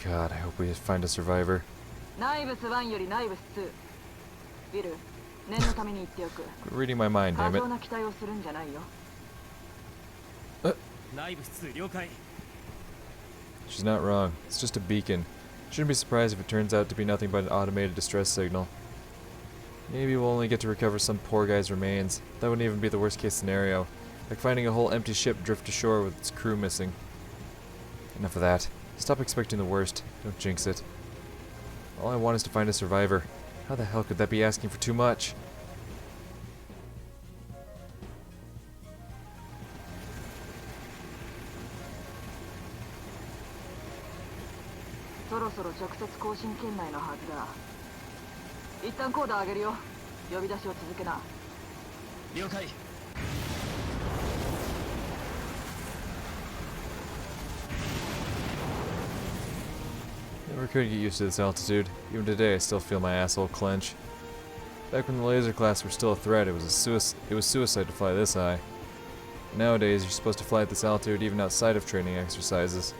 God, I hope we find a survivor. 内部ス1より内部ス2。ビル、念のために言っておく。Quit reading my mind, 過 damn 剰 it. な期待をするんじゃないよ。内部室了解。 She's not wrong. It's just a beacon. Shouldn't be surprised if it turns out to be nothing but an automated distress signal. Maybe we'll only get to recover some poor guy's remains. That wouldn't even be the worst case scenario. Like finding a whole empty ship drift ashore with its crew missing. Enough of that. Stop expecting the worst. Don't jinx it. All I want is to find a survivor. How the hell could that be asking for too much? Never could get used to this altitude. Even today, I still feel my asshole clench. Back when the laser class were still a threat, it was suicide to fly this high. Nowadays, you're supposed to fly at this altitude even outside of training exercises.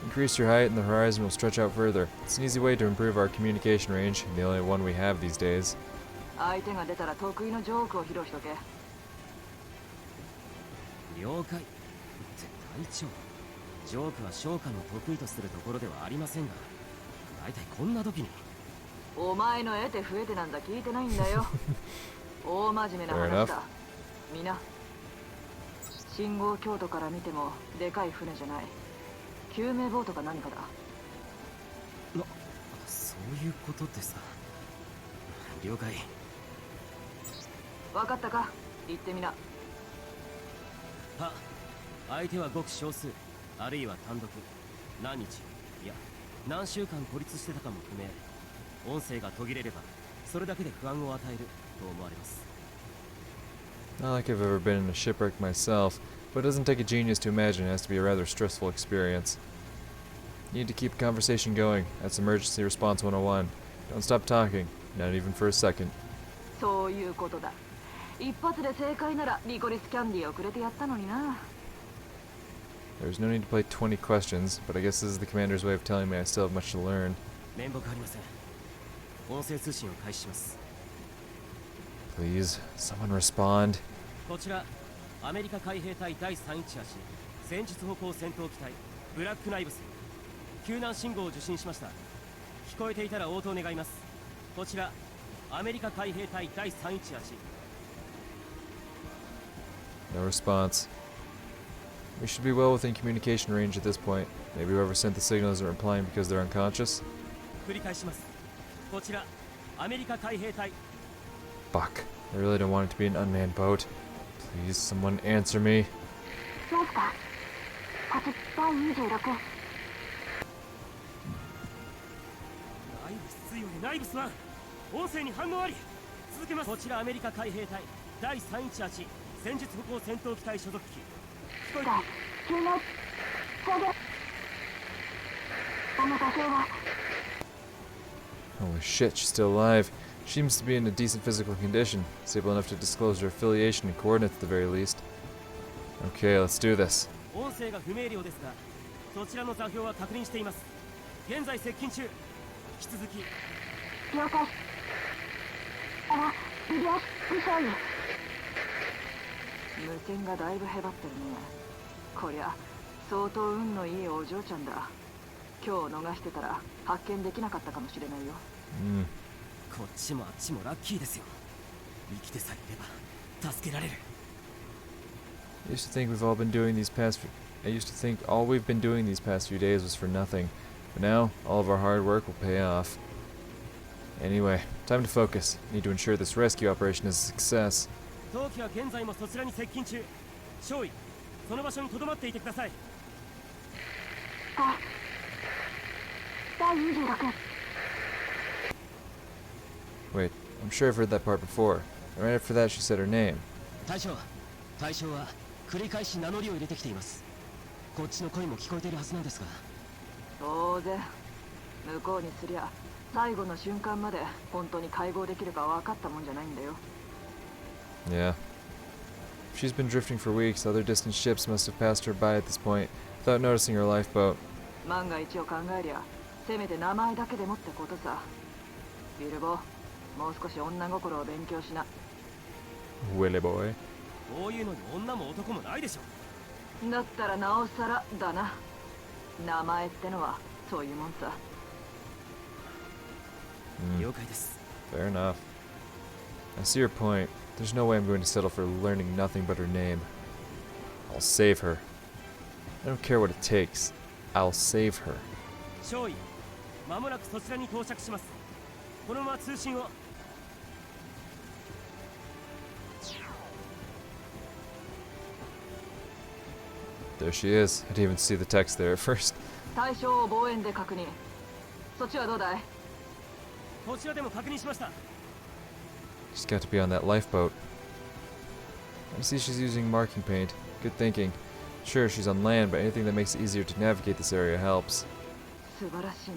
Increase your height and the horizon will stretch out further. It's an easy way to improve our communication range, and the only one we have these days. 相手が出たら得意のジョークを披露しとけ。了解。って隊長。ジョークは召喚の得意とするところではありませんが、大体こんな時に。お前の得て増えてなんだ聞いてないんだよ。大真面目な話だ。みな。信号強度から見てもでかい船じゃない。救命ボートか何かだ。そういうことですか。了解。分かったか。言ってみな。は、相手はごく少数、あるいは単独。何日、いや、何週間孤立してたかも不明。音声が途切れれば、それだけで不安を与えると思われます。Not like I've ever been in a shipwreck myself, but it doesn't take a genius to imagine it has to be a rather stressful experience. You need to keep conversation going. That's Emergency Response 101. Don't stop talking, not even for a second. そういうことだ。一発で正解ならリコリスキャンディーをくれてやったのにな。There's no need to play 20 questions, but I guess this is the commander's way of telling me I still have much to learn. 面目ありません。音声通信を開始します。Please, someone respond. こちら、アメリカ海兵隊第318戦術歩行戦闘機隊ブラックナイブス。救難信号を受信しました。聞こえていたら応答願います。こちら、アメリカ海兵隊第318。No response. We should be well within communication range at this point. Maybe whoever sent the signal isn't replying because they're unconscious? 繰り返します。こちら、アメリカ海兵隊。Fuck. I really don't want it to be an unmanned boat. Please, someone answer me. マスター、こっち第26。ナイブス2よりナイブス1。音声に反応あり。続けます。こちらアメリカ海兵隊第318戦術歩行戦闘機隊所属機。聞こえた。救命上げ。この場所は。Holy shit, she's still alive. She seems to be in a decent physical condition, stable enough to disclose her affiliation and coordinates at the very least. Okay, let's do this. 音声が不明瞭ですが、そちらの座標は確認しています。現在接近中。引き続き。了解。ビデオミサイル。無線がだいぶへばってるね。こりゃ相当運のいいお嬢ちゃんだ。今日逃してたら発見できなかったかもしれないよ。こっちもあっちもラッキーですよ。生きてさえいれば助けられる。I used to think all we've been doing these past few days was for nothing, but now all of our hard work will pay off. Anyway, time to focus. Need to ensure this rescue operation is a success. 当機は現在もそちらに接近中。少尉、その場所に留まっていてください。第26。Wait, I'm sure I've heard that part before. And right after that, she said her name. 大将は繰り返し名乗りを入れてきています。こっちの声も聞こえているはずなんですが。当然。向こうにすりゃ最後の瞬間まで本当に会合できるか分かったもんじゃないんだよ。Yeah. If she's been drifting for weeks, other distant ships must have passed her by at this point, without noticing her lifeboat. 万が一を考えりゃせめて名前だけでもってことさ。ビルボ、もう少し女心を勉強しな。 Willy boy. こういうのに女も男もないでしょ。だったらなおさらだな。名前ってのはそういうもんさ。了解です。 Fair enough. I see your point. There's no way I'm going to settle for learning nothing but her name. I'll save her. I don't care what it takes. I'll save her. 少尉、まもなくそちらに到着します。このまま通信を。There she is. I didn't even see the text there at first. 対象を望遠で確認。そっちはどうだい？こちらでも確認しました。 She's got to be on that lifeboat. I see she's using marking paint. Good thinking. Sure, she's on land, but anything that makes it easier to navigate this area helps. 素晴らしいね。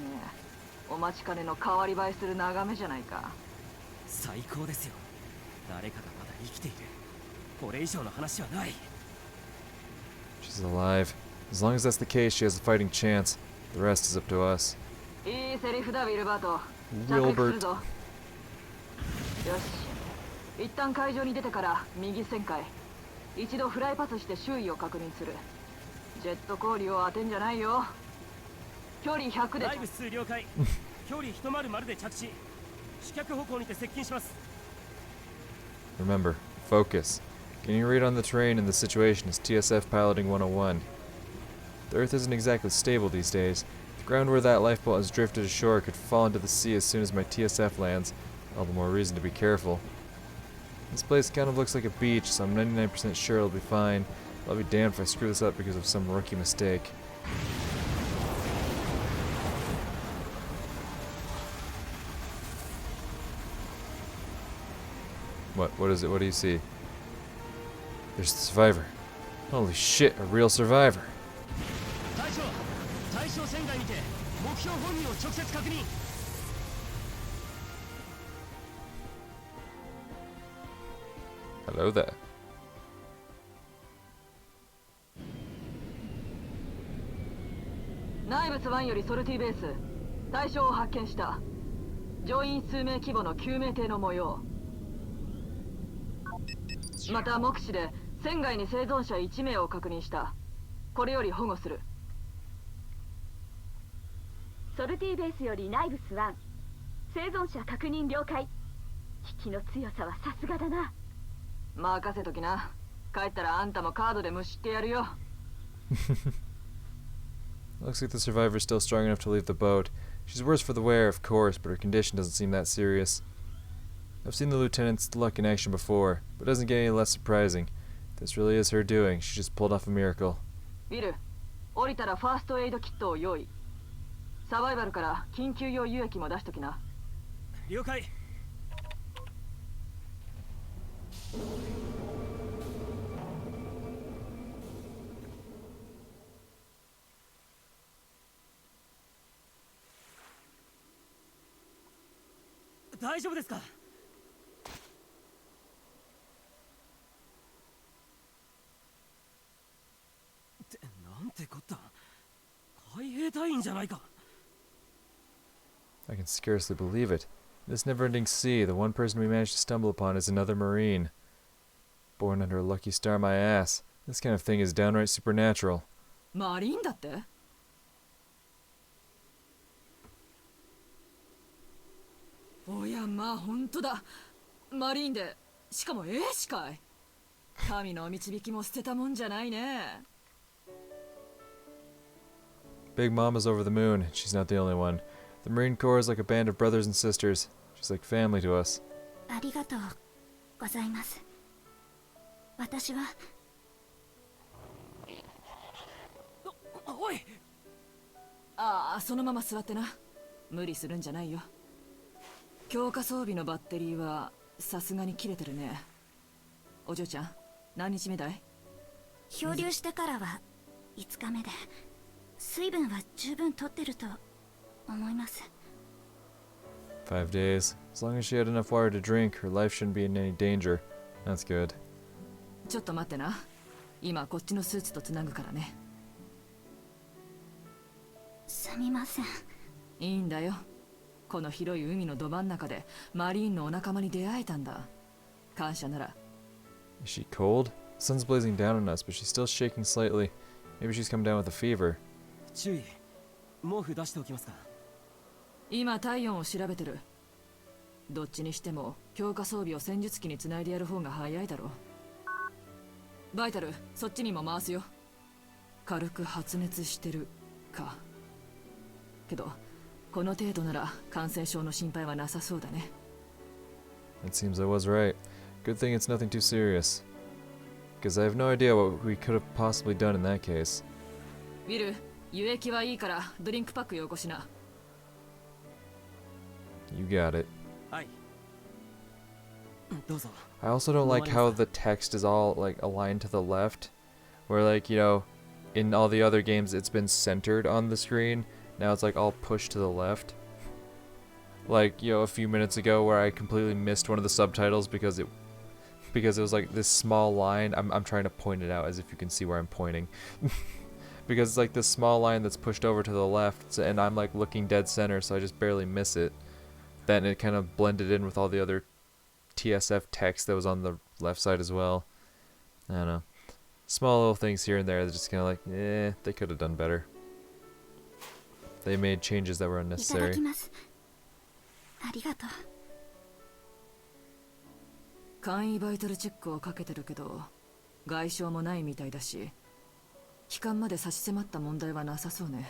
お待ちかねの変わり映えする眺めじゃないか。最高ですよ。誰かがまだ生きている。これ以上の話はない。 She's alive. As long as that's the case, she has a fighting chance. The rest is up to us. いいセリフだ、ウィルバート。 Wilbert. 着陸するぞ。よし。一旦海上に出てから右旋回。一度フライパスして周囲を確認する。ジェット氷を当てんじゃないよ。距離100で。ライブ数了解。距離100で着地。主脚方向にて接近します。 Remember, focus. Getting a read on the terrain and the situation is TSF piloting 101. The Earth isn't exactly stable these days. The ground where that lifeboat has drifted ashore could fall into the sea as soon as my TSF lands. All the more reason to be careful. This place kind of looks like a beach, so I'm 99% sure it'll be fine. I'll be damned if I screw this up because of some rookie mistake. What is it? What do you see? There's the survivor. Holy shit, a real survivor. 対象船外にて目標本人を直接確認。 Hello there. 内部1よりソルティベース。対象を発見した。乗員数名規模の救命艇の模様。また目視で船外に生存者1名を確認した。これより保護する。ソルティベースより内部スワン。生存者確認了解。引きの強さはさすがだな。任せときな。帰ったらあんたもカードでむしってやるよ。Looks like the survivor's still strong enough to leave the boat. She's worse for the wear, of course, but her condition doesn't seem that serious. I've seen the lieutenant's luck in action before, but it doesn't get any less surprising. This really is her doing. She just pulled off a miracle. ビル、降りたらファーストエイドキットを用意。サバイバルから緊急用輸液も出しときな。了解。 大丈夫ですか？ってなんてこった。海兵隊員じゃないか。 I can scarcely believe it. In this never-ending sea, the one person we managed to stumble upon is another Marine. Born under a lucky star my ass. This kind of thing is downright supernatural. マリーンだって？おやまあ本当だ。マリーンで、しかも英士かい。神の導きも捨てたもんじゃないね。Big Mama's over the moon. She's not the only one. The Marine Corps is like a band of brothers and sisters. She's like family to us. ありがとうございます。私は。おい。ああ、そのまま座ってな。無理するんじゃないよ。強化装備のバッテリーはさすがに切れてるね。お嬢ちゃん、何日目だい？漂流してからは5日目で、水分は十分取ってると思います。 5 days. As long as she had enough water to drink, her life shouldn't be in any danger. That's good. ちょっと待ってな。今こっちのスーツとつなぐからね。すみません。いいんだよ。この広い海のど真ん中でマリーンのお仲間に出会えたんだ。感謝なら。Is she cold? Sun's blazing down on us, but she's still shaking slightly. Maybe she's come down with a fever. 注意、毛布出しておきますか。今体温を調べてる。どっちにしても強化装備を戦術機につないでやる方が早いだろう。バイタル、そっちにも回すよ。軽く発熱してるか。けどこの程度なら感染症の心配はなさそうだね。 It seems I was right. Good thing it's nothing too serious. Because I have no idea what we could have possibly done in that case. ウィル、輸液はいいからドリンクパックよこしな。 You got it. はい。どうぞ。 I also don't like how the text is all like aligned to the left, where like, you know, in all the other games it's been centered on the screen. Now it's like all pushed to the left. Like, you know, a few minutes ago where I completely missed one of the subtitles because it was like this small line. I'm trying to point it out as if you can see where I'm pointing. Because it's like this small line that's pushed over to the left and I'm like looking dead center, so I just barely miss it. Then it kind of blended in with all the other TSF text that was on the left side as well. I don't know. Small little things here and there that just kind of like, they could have done better. They made changes that were いただ unnecessary. きます。ありがとう。簡易バイタルチェックをかけてるけど外傷もないみたいだし、帰還まで差し迫った問題はなさそうね。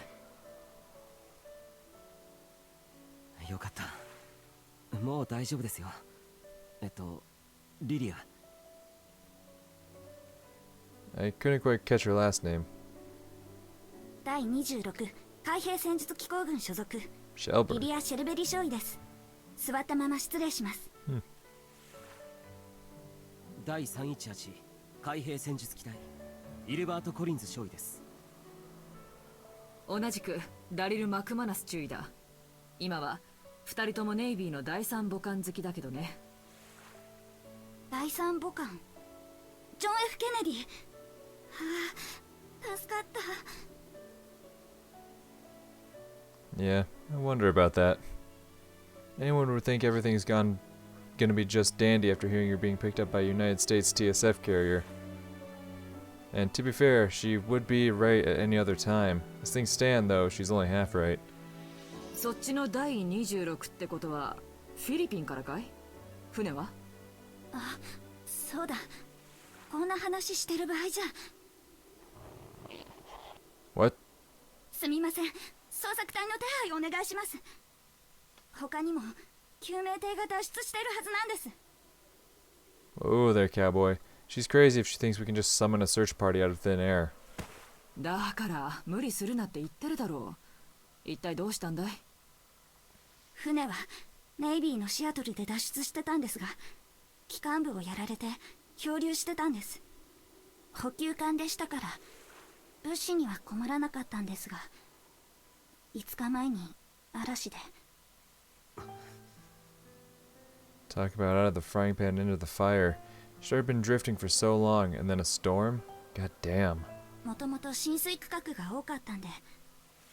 よかった。もう大丈夫ですよ。リリア。I couldn't quite catch her last name. 第26海兵戦術機構軍所属リ Shelburne. リア・シェルベリ少尉です。座ったまま失礼します。第318海兵戦術機体イルバート・コリンズ少尉です。同じくダリル・マクマナス中尉だ。今は2人ともネイビーの第3母艦好きだけどね。第3母艦ジョン・ F ・ケネディ。はあ、助かった。Yeah, I wonder about that. Anyone would think everything's gonna be just dandy after hearing you're being picked up by a United States TSF carrier. And to be fair, she would be right at any other time. As things stand, though, she's only half right. そっちの第26ってことはフィリピンからかい？船は？あ、そうだ。こんな話してる場合じゃ。What? すみません。捜索隊の手配お願いします。他にも救命艇が脱出してるはずなんです。 Whoa there, cowboy. She's crazy if she thinks we can just summon a search party out of thin air. だから無理するなって言ってるだろう。一体どうしたんだい？船はネイビーのシアトルで脱出してたんですが、機関部をやられて漂流してたんです。補給艦でしたから物資には困らなかったんですが、5日前に嵐で。 Talk about out of the frying pan into the fire. Sure, I've been drifting for so long, and then a storm? God damn. もともと浸水区画が多かったんで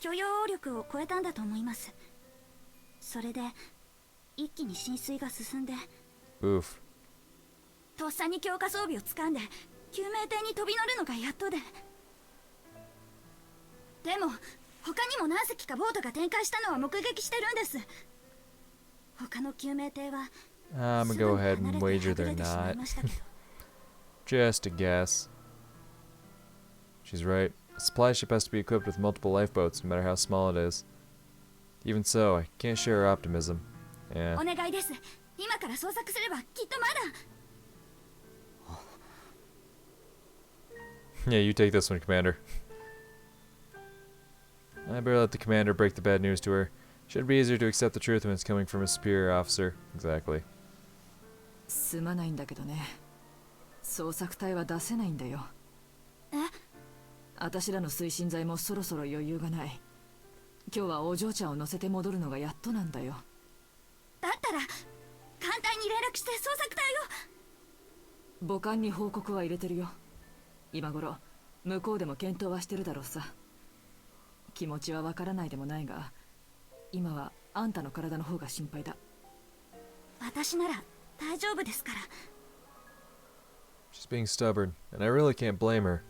許容力を超えたんだと思います。それで一気に浸水が進んで Oof. とっさに強化装備を掴んで救命艇に飛び乗るのがやっとで。でも他にも何隻かボートが展開したのは目撃してるんです。他の救命艇は I'm gonna go ahead and wager they're not. Just a guess. She's right. A supply ship has to be equipped with multiple lifeboats, no matter how small it is. Even so, I can't share her optimism. Yeah. お願いです。今から捜索すればきっとまだ。 Yeah, you take this one, Commander. I better let the commander break the bad news to her. Should be easier to accept the truth when it's coming from a superior officer. Exactly. すまないんだけどね。捜索隊は出せないんだよ。え？私らの推進剤もそろそろ余裕がない。今日はお嬢ちゃんを乗せて戻るのがやっとなんだよ。だったら艦隊に連絡して捜索隊を。母艦に報告は入れてるよ。今頃向こうでも検討はしてるだろうさ。気持ちはわからないでもないが、今はあんたの体の方が心配だ。私なら大丈夫ですから。 She's being stubborn, and I really can't blame her.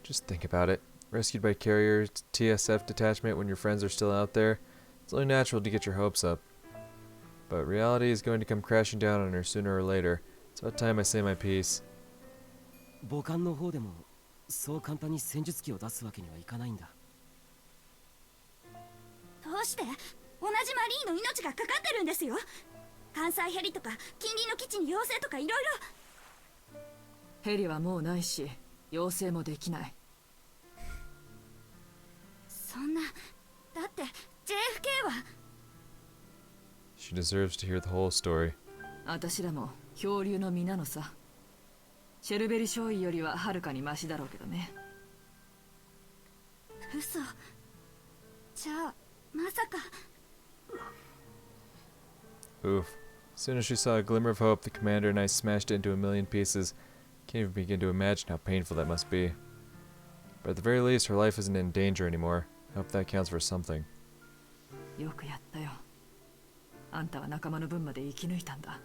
Just think about it. Rescued by carrier TSF detachment when your friends are still out there, it's only natural to get your hopes up. But reality is going to come crashing down on her sooner or later. It's about time I say my piece. 母艦の方でもそう簡単に戦術機を出すわけにはいかないんだ。どうして同じマリーンの命がかかってるんですよ。関西ヘリとか近隣の基地に要請とかいろいろ。ヘリはもうないし、要請もできない。そんな、だって JFK は。 She deserves to hear the whole story. 私らも漂流の身なのさ。シェルベリ少尉よりははるかにマシだろうけどね。嘘。じゃあまさか。 Oof. As soon as she saw a glimmer of hope, the commander and I smashed it into a million pieces. Can't even begin to imagine how painful that must be. But at the very least, her life isn't in danger anymore. I hope that counts for something. よくやったよ。あんたは仲間の分まで生き抜いたんだ。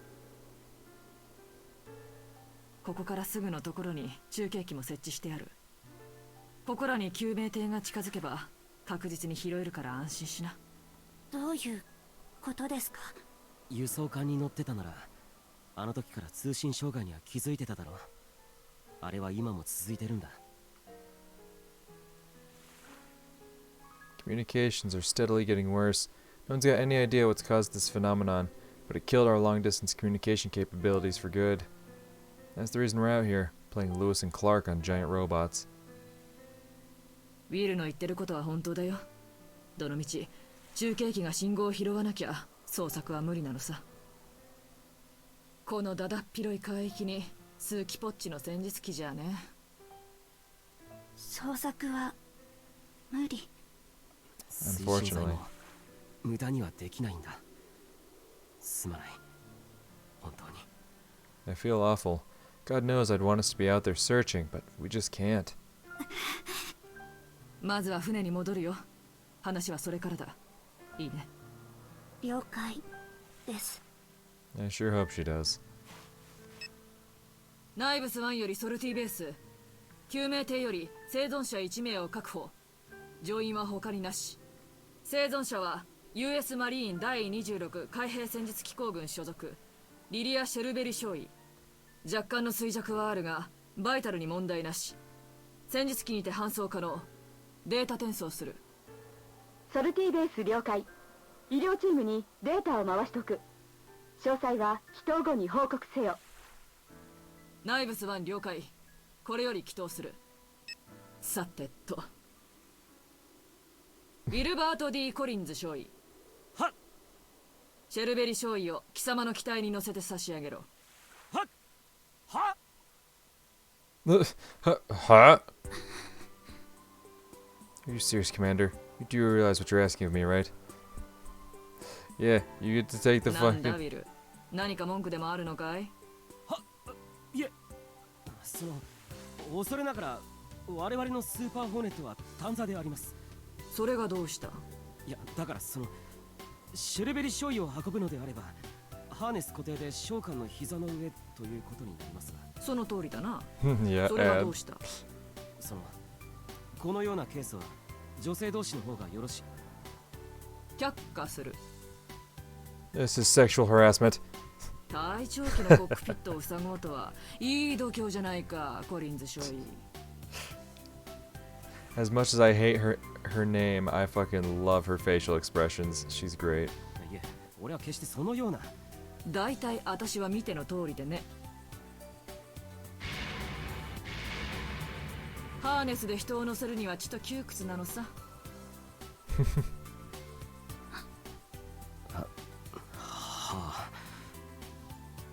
ここからすぐのところに中継機も設置してある。ここらに救命艇が近づけば確実に拾えるから安心しな。どういうことですか？輸送艦に乗ってたなら、あの時から通信障害には気づいてただろう。あれは今も続いてるんだ。Communications are steadily getting worse. No one's got any idea what's caused this phenomenon, but it killed our long-distance communication capabilities for good. That's the reason we're out here, playing Lewis and Clark on giant robots. ウィルの言ってることは本当だよ。どのみち中継機が信号を拾わなきゃ捜索は無理なのさ。このだだっ広い海域に数機ポッチの戦術機じゃね。捜索は無理。推進剤も無駄にはできないんだ。すまない。本当に。I feel awful. God knows I'd want us to be out there searching, but we just can't. まずは船に戻るよ。話はそれからだ。いいね。了解です。 I sure hope she does. ナイブス1よりソルティベース。救命艇より生存者1名を確保。乗員は他になし。生存者は US マリーン第26海兵戦術機構軍所属リリア・シェルベリ少尉。若干の衰弱はあるがバイタルに問題なし。戦術機にて搬送可能。データ転送する。ソルティベース了解。医療チームにデータを回しとく。詳細は帰投後に報告せよ。ナイブス1了解。これより帰投する。さてとウィルバート・ D ・コリンズ少尉。はっ。シェルベリ少尉を貴様の機体に乗せて差し上げろ。はっ。はっ。Huh? Are you serious, Commander? You do realize what you're asking of me, right? Yeah, you get to take the なんだウ fucking... ィル。何か文句でもあるのかい？いえ、その恐れながら我々のスーパーホーネットは単座であります。それがどうした？いや、だからそのシェルベリ少尉を運ぶのであればハーネス固定で召喚の膝の上ということになりますが。その通りだな。 yeah, それはどうした？そのこのようなケースは女性同士の方がよろしい。却下する。 This is sexual harassment. 隊長機のコックピットを塞ごうとはいい度胸じゃないか、コリンズ少尉。As much as I hate her name, I fucking love her facial expressions. She's great. いえ、俺は決してそのような。だいたい私は見ての通りでね。ハーネスで人を乗せるにはちと窮屈なのさ。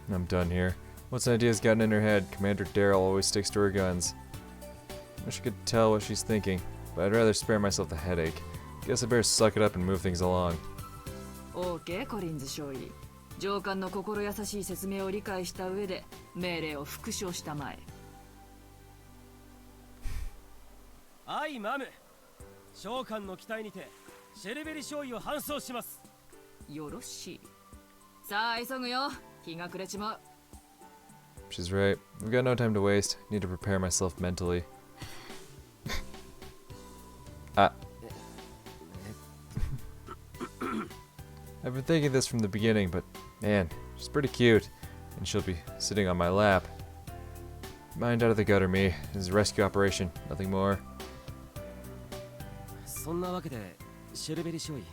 I'm done here. Once an idea's gotten in her head, Commander Daryl always sticks to her guns. I wish I could tell what she's thinking, but I'd rather spare myself the headache. Guess I better suck it up and move things along. OK、コリンズ少尉。上官の心優しい説明を理解した上で命令を復唱したまえ。アイマム、召喚の期待にてシェルベリ少尉を搬送します。よろしい。さあ急ぐよ。日が暮れちまう。 She's right. We've got no time to waste. Need to prepare myself mentally. Ah. I've been thinking this from the beginning, but man, she's pretty cute. And she'll be sitting on my lap. Mind out of the gutter, me. This is a rescue operation. Nothing more. そんなわけでシェルベリ少尉。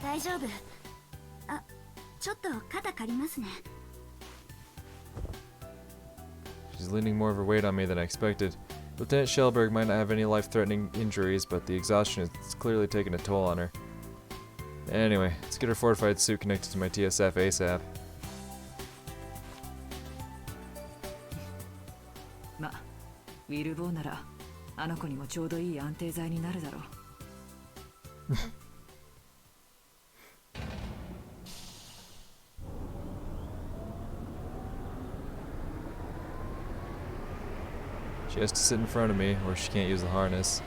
大丈夫。あ、ちょっと肩借りますね。 She's leaning more of her weight on me than I expected. Lieutenant Shellberg might not have any life-threatening injuries, but the exhaustion is clearly taking a toll on her. Anyway, let's get her fortified suit connected to my TSF ASAP. ま、ウィルボーならあの子にもちょうどいい安定剤になるだろう。She has to sit in front of me, or she can't use the harness.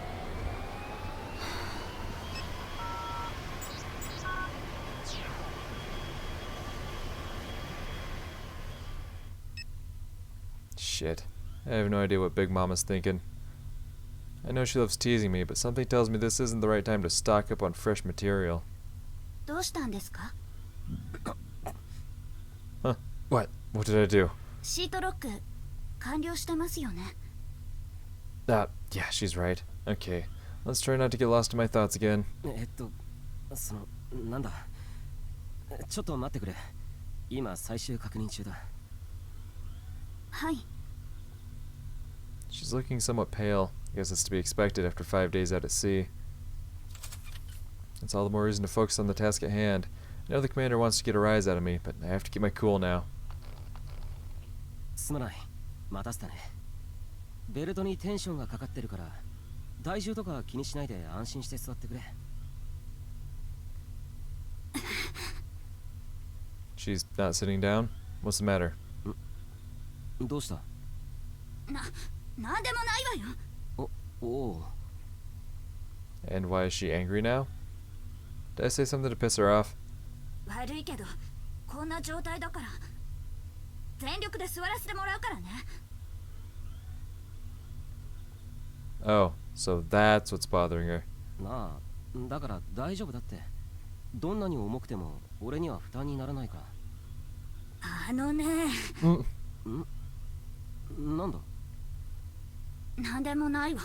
Shit. I have no idea what Big Mama's thinking. I know she loves teasing me, but something tells me this isn't the right time to stock up on fresh material. どうしたんですか？ Huh? What? What did I do? シートロック完了してますよね。Yeah, she's right. Okay, let's try not to get lost in my thoughts again. その、なんだ。ちょっと待ってくれ。今最終確認中だ。はい。 She's looking somewhat pale. I guess it's to be expected after 5 days out at sea. That's all the more reason to focus on the task at hand. I know the commander wants to get a rise out of me, but I have to keep my cool now. すまない。待たせたね。ベルトにテンションがかかってるから、体重とか気にしないで安心して座ってくれ。She's not sitting down? What's the matter? どうした？なんでもないわよ。おお。 And why is she angry now? Did I say something to piss her off? 悪いけど、こんな状態だから全力で座らせてもらうからね。Oh, so that's what's bothering her. なあ、だから大丈夫だって。どんなに重くても俺には負担にならないから。あのね。なんだ？なんでもないわ。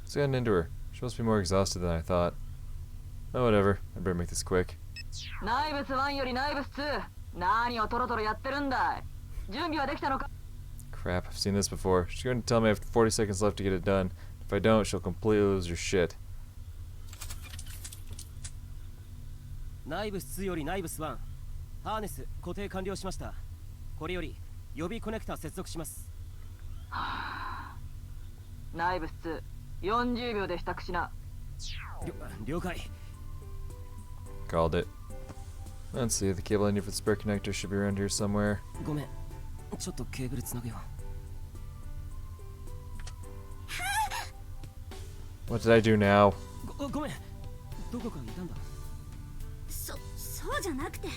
What's gotten into her? She must be more exhausted than I thought. Oh, whatever. I better make this quick. ナイブス1よりナイブス2。何をトロトロやってるんだい。準備はできたのか？ Crap, I've seen this before. She's going to tell me I have 40 seconds left to get it done. If I don't, she'll completely lose her shit. ナイブス2よりナイブス1。ハーネス固定完了しました。これより予備コネクタ接続します。ナイブス2、40秒で支度しな。了解。 Called it. Let's see, the cable I need for the spare connector should be around here somewhere. ごめん。ちょっとケーブルつなぐよ。What did I do now? ごめん。どこかいたんだ。そうじゃなくて、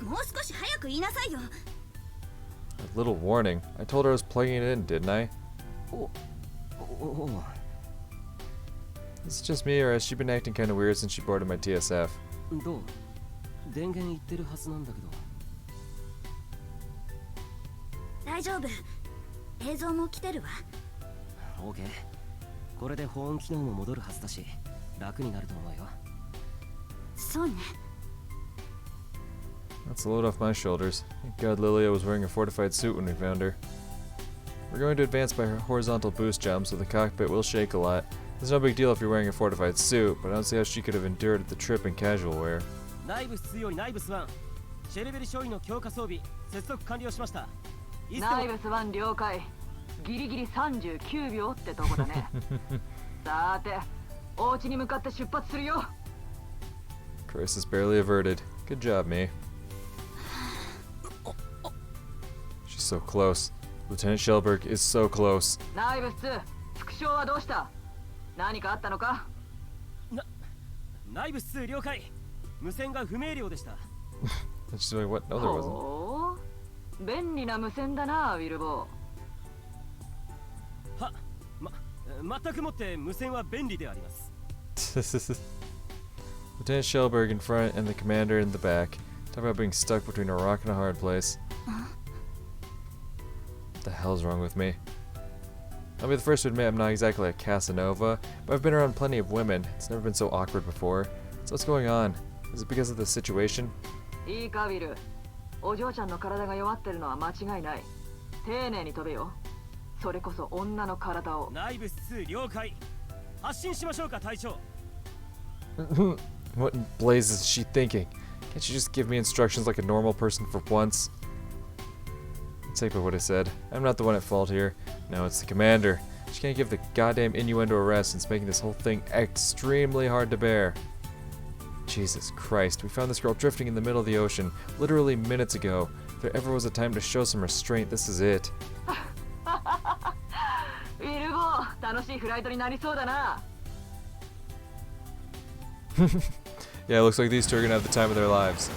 もう少し早く言いなさいよ。 A little warning. I told her I was plugging it in, didn't I? Is it just me, or has she been acting kind of weird since she boarded my TSF? どう？電源いってるはずなんだけど。大丈夫。映像も来てるわ。オーケー。これで保温機能も戻るはずだし、楽になると思うよ。そうね。 That's a load off my shoulders. Thank God Lilia was wearing a fortified suit when we found her. We're going to advance by horizontal boost jump, so the cockpit will shake a lot. It's no big deal if you're wearing a fortified suit, but I don't see how she could have endured the trip in casual wear. ナイブス2よりナイブス1。シェルベリ少尉の強化装備接続完了しました。ナイブス1了解。ギリギリ39秒ってとこだね。さて、お家に向かって出発するよ。Crisis barely averted. Good job, me. She's so close. Lieutenant Shellberg is so close. 内部室副将はどうした？何かあったのか？内部室了解。無線が不明瞭でした。And she's like, what? No, there wasn't. ほう、便利な無線だな、ウィルボは、全くもって無線は便利であります。Lieutenant Shellberg in front and the commander in the back. Talk about being stuck between a rock and a hard place. What the hell's wrong with me? I'll be the first to admit I'm not exactly a Casanova, but I've been around plenty of women. It's never been so awkward before. So what's going on? Is it because of the situation? ー。いいか、ウィル。お嬢ちゃんの体が弱ってるのは間違いない。丁寧に飛べよ。それこそ女の体を。内部室了解。発進しましょうか、隊長。What in blazes is she thinking? Can't you just give me instructions like a normal person for once? Take back what I said. I'm not the one at fault here. No, it's the commander. She can't give the goddamn innuendo a rest, and it's making this whole thing extremely hard to bear. Jesus Christ, we found this girl drifting in the middle of the ocean, literally minutes ago. If there ever was a time to show some restraint, this is it. ウィルボー、楽しいフライトになりそうだな。Yeah, it looks like these two are gonna have the time of their lives.